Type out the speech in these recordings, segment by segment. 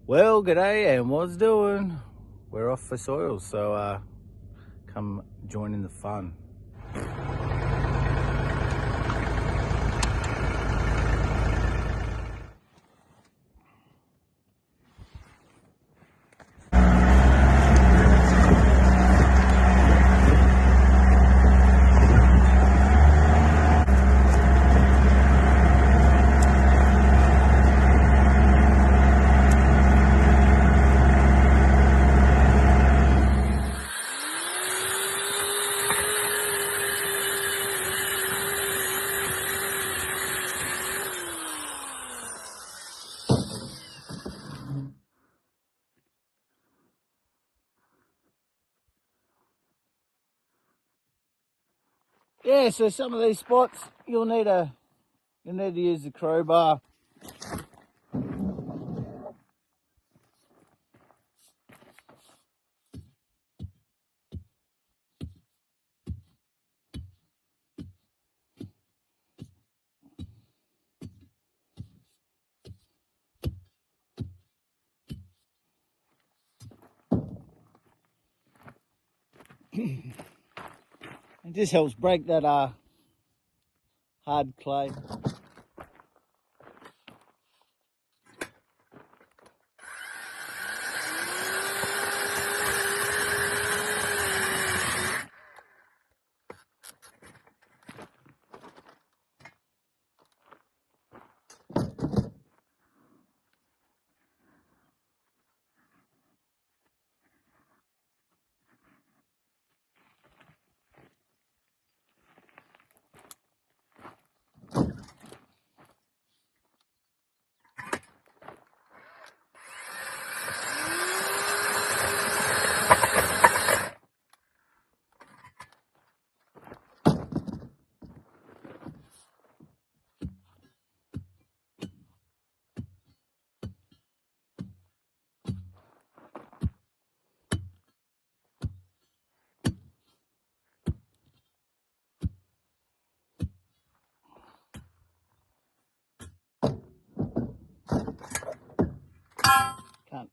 Well, g'day, and what's doing? We're off for soil, so come join in the fun. Yeah, so some of these spots you'll need to use the crowbar. It just helps break that hard clay. Can't.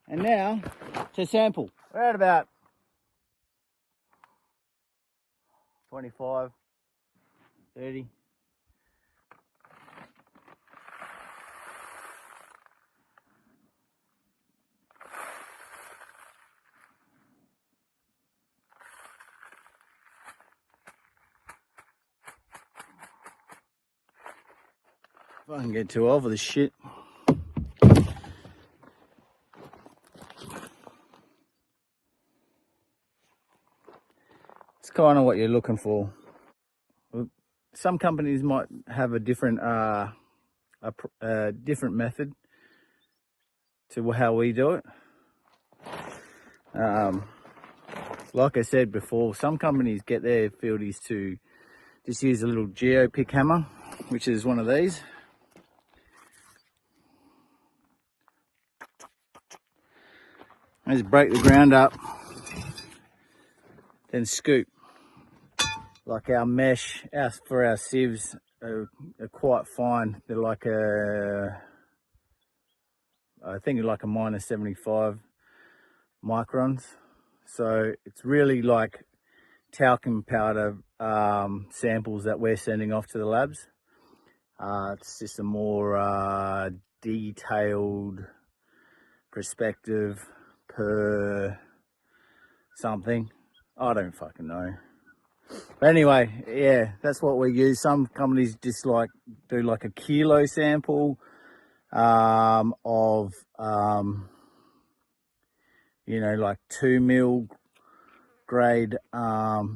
And now to sample. We're at about 25, 30. If I can get too over this shit. It's kind of what you're looking for. Some companies might have a different different method to how we do it. Like I said before, some companies get their fieldies to just use a little geo pick hammer, which is one of these. And just break the ground up, then scoop. Like our mesh, for our sieves are quite fine. They're like I think like a minus 75 microns. So it's really like talcum powder samples that we're sending off to the labs. It's just a more detailed perspective per something. I don't fucking know. But anyway, yeah, that's what we use. Some companies just like do like a kilo sample of you know, like 2 mil grade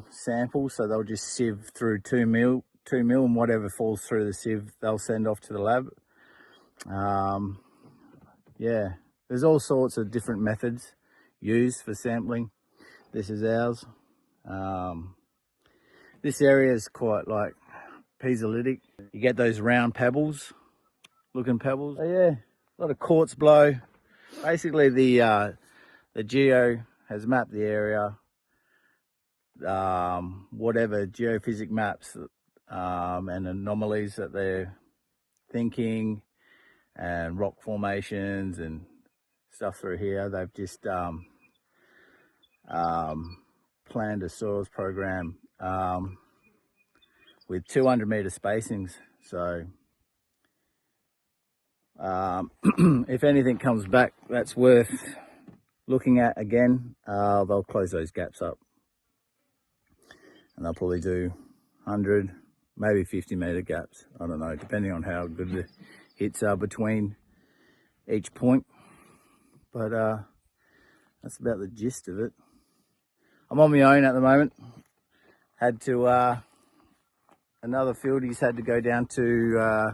samples. So they'll just sieve through 2 mil, and whatever falls through the sieve they'll send off to the lab. Yeah, there's all sorts of different methods used for sampling. This is ours. This area is quite like piezolytic. You get those round pebbles, looking pebbles. Oh yeah, a lot of quartz blow. Basically, the geo has mapped the area, whatever geophysic maps and anomalies that they're thinking, and rock formations and stuff through here. They've just planned a soils program with 200-meter spacings. So if anything comes back that's worth looking at again, they'll close those gaps up, and they'll probably do 100, maybe 50-meter gaps. I don't know, depending on how good the hits are between each point. But that's about the gist of it. I'm on my own at the moment. Had to another fieldy's had to go down to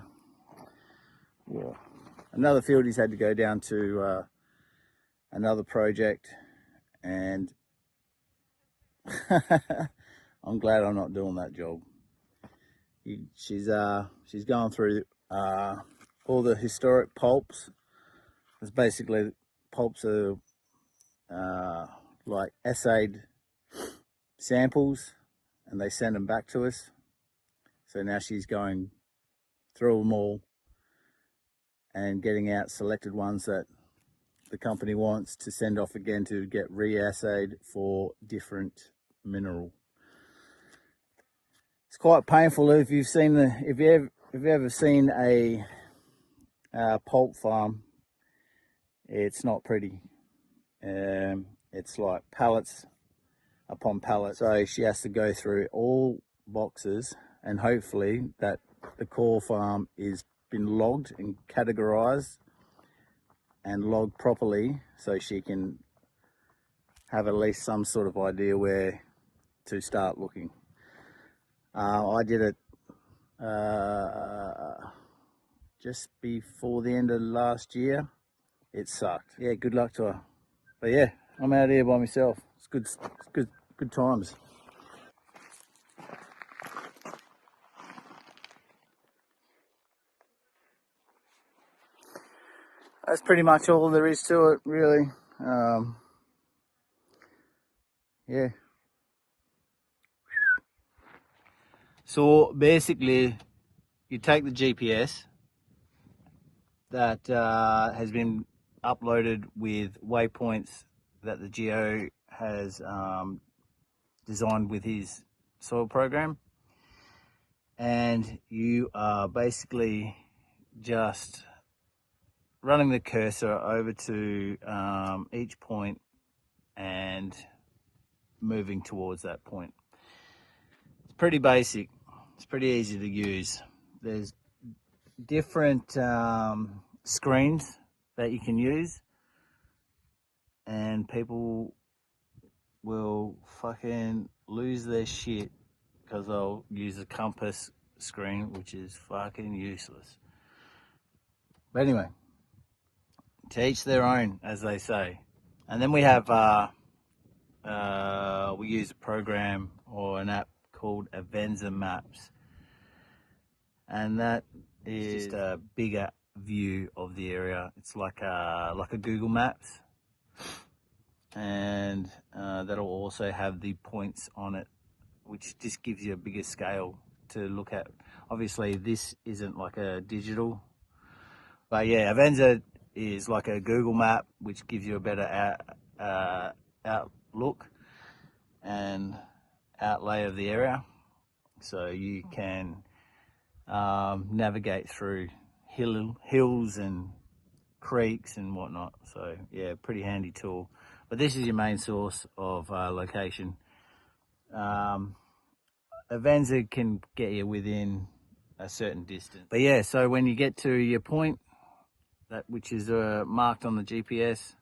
another project, and I'm glad I'm not doing that job. She's going through all the historic pulps. It's basically pulps are like assayed samples, and they send them back to us. So now she's going through them all and getting out selected ones that the company wants to send off again to get re-assayed for different mineral. It's quite painful if you've seen if you've ever seen a pulp farm. It's not pretty. It's like pallets upon pallets. So she has to go through all boxes, and hopefully that the core farm is been logged and categorized and logged properly, so she can have at least some sort of idea where to start looking. I did it just before the end of last year. It sucked. Yeah, good luck to her. But yeah, I'm out here by myself. It's good times. That's pretty much all there is to it, really. Yeah. So basically, you take the GPS that has been uploaded with waypoints that the geo has designed with his soil program, and you are basically just running the cursor over to each point and moving towards that point. It's pretty basic. It's pretty easy to use. There's different screens that you can use, and people will fucking lose their shit because they'll use a compass screen, which is fucking useless. But anyway, to each their own, as they say. And then we have we use a program or an app called Avenza Maps, and that is just a bigger view of the area. It's like a Google Maps, and that'll also have the points on it, which just gives you a bigger scale to look at. Obviously, this isn't like a digital, but yeah, Avenza is like a Google Map, which gives you a better outlook and outlay of the area, so you can navigate through hills and creeks and whatnot. So yeah, pretty handy tool. But this is your main source of location. Avenza can get you within a certain distance. But yeah, so when you get to your point, that which is marked on the GPS,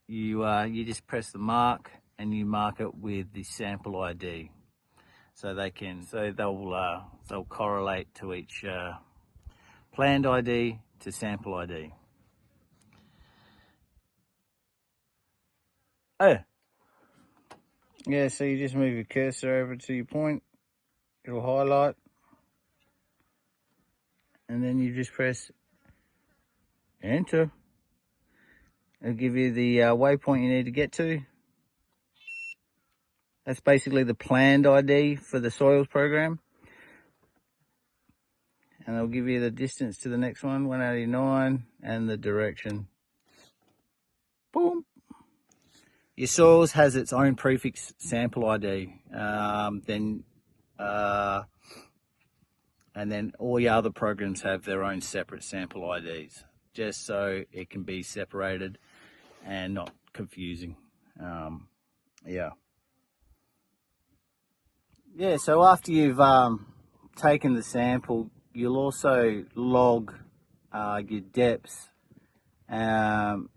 you just press the mark and you mark it with the sample ID, so they'll correlate to each planned ID to sample ID. Oh yeah, so you just move your cursor over to your point, it'll highlight, and then you just press enter. It'll give you the waypoint you need to get to. That's basically the planned ID for the soils program. And it'll give you the distance to the next one, 189, and the direction. Boom. Your soils has its own prefix sample ID. And then all your other programs have their own separate sample IDs, just so it can be separated and not confusing. Yeah, so after you've taken the sample, you'll also log your depths, and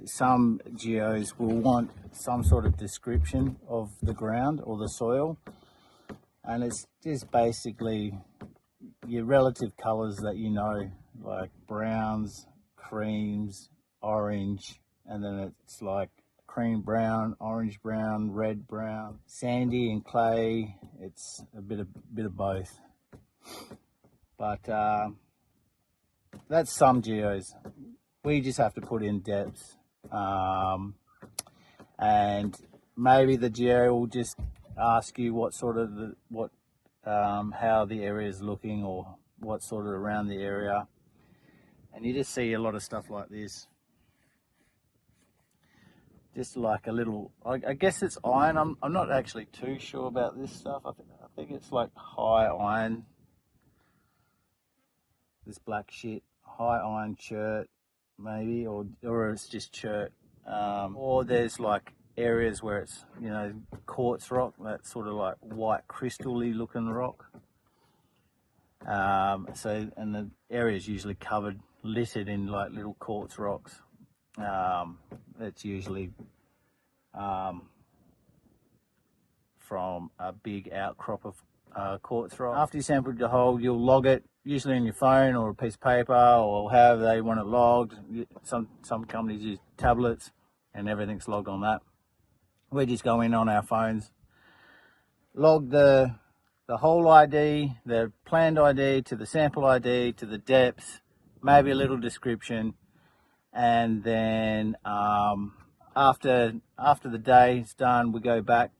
some geos will want some sort of description of the ground or the soil, and it's just basically your relative colors that you know, like browns, creams, orange, and then it's like cream brown, orange brown, red brown, sandy and clay. It's a bit of both, but that's some geos. We just have to put in depths, and maybe the geo will just ask you what sort of how the area is looking, or what sort of around the area, and you just see a lot of stuff like this. Just like a little, I guess it's iron. I'm not actually too sure about this stuff. I think it's like high iron. This black shit, high iron chert, maybe, or it's just chert. Or there's like areas where it's, you know, quartz rock, that sort of like white crystal-y looking rock. So, and the area is usually covered, littered in like little quartz rocks. It's usually from a big outcrop of quartz rock. After you sampled the hole, you'll log it, usually on your phone or a piece of paper, or however they want it logged. Some companies use tablets, and everything's logged on that. We just go in on our phones, log the hole ID, the planned ID, to the sample ID, to the depths, maybe a little description, and then after the day is done, we go back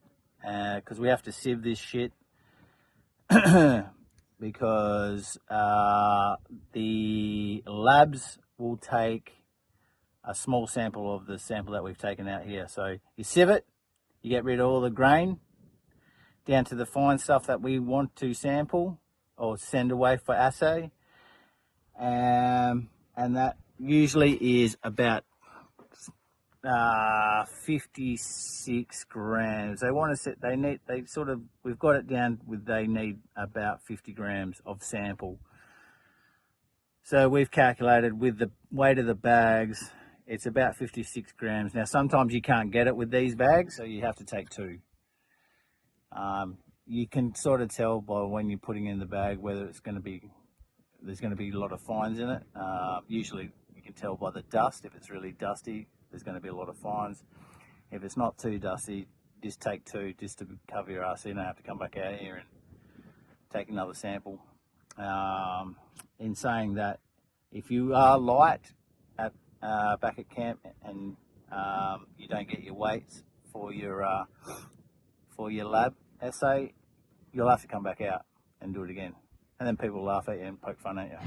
because we have to sieve this shit because the labs will take a small sample of the sample that we've taken out here. So you sieve it, you get rid of all the grain, down to the fine stuff that we want to sample or send away for assay, and that usually is about 56 grams. They want to set, we've got it down with, they need about 50 grams of sample. So we've calculated with the weight of the bags, it's about 56 grams. Now, sometimes you can't get it with these bags, so you have to take two. You can sort of tell by when you're putting in the bag whether there's going to be a lot of fines in it. Usually you can tell by the dust. If it's really dusty, there's going to be a lot of fines. If it's not too dusty, just take two, just to cover your ass, so you don't have to come back out here and take another sample. In saying that, if you are light at back at camp and you don't get your weights for your lab assay, you'll have to come back out and do it again, and then people laugh at you and poke fun at you.